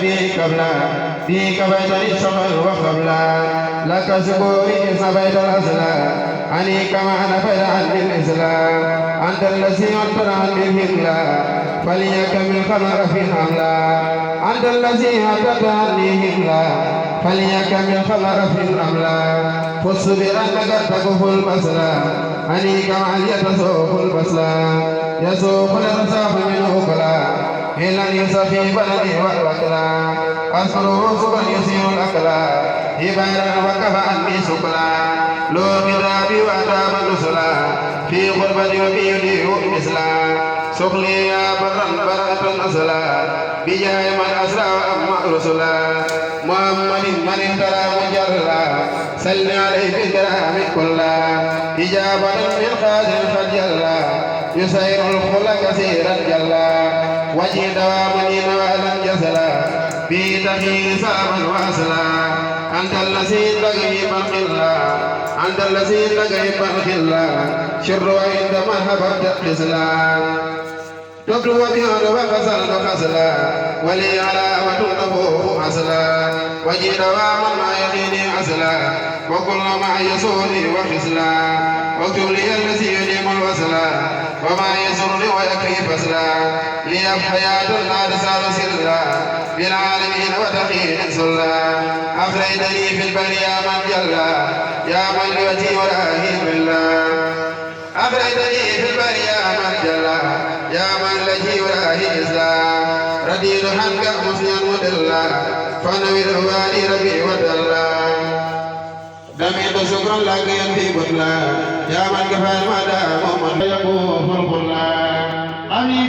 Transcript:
به قبلا به كفيتني الشغل وقبلا لك شكوري سبيت الأسلام عني كما نفيت عني الإسلام أنت الذي أنت عني الهملا فليكمل خمر في الأملا أنت الذي أنت عني الهملا فليكمل خمر في الأملا فاصبر أنك تكف البصلا عني كما يتسوق البصلا يسوق الرساف منه كلا إلا يصفي بلدي والوكلا أسره سكا يسير الأكلا إبارا وكفى عني سكلا لو برابي وأتاب الرسلا في غربة وفي يديه الإسلام سقلي يا برا برأة أصلا بجاه من أسرى وأما رسلا محمد من ترى مجرلا سل عليه بالدرهم كلا إجابة من خازن فجلا يسير الخلق كثيرا جلا وجه دوامني نوالا جسلا بتخيل سابا وأسلا أنت الذي تغيب الخلا أنت الذي تغيب الخلا شر عند مرحبا الإسلام تبدو وبيان وغسل غسلا ولي على وتنفوه حسلا وجه دواما ما يقيني عسلا وكل ما يسوني وخسلا واكتب لي الذي يليم الوصلا وما يسرني ويكفي فصلا لي حياة لا تزال سرا للعالمين وتقين سلا أخرجتني في البر يا من جلا يا من لوجهي وراهي بالله أخرجتني في البر يا من جلا يا من لجي وراهي إسلام رديت عنك مسلم مدلا فنوير والي ربي ودلا دميت شكرا لك ينفي بطلا يا من كفى المدى ومن يقوم الخلا أمي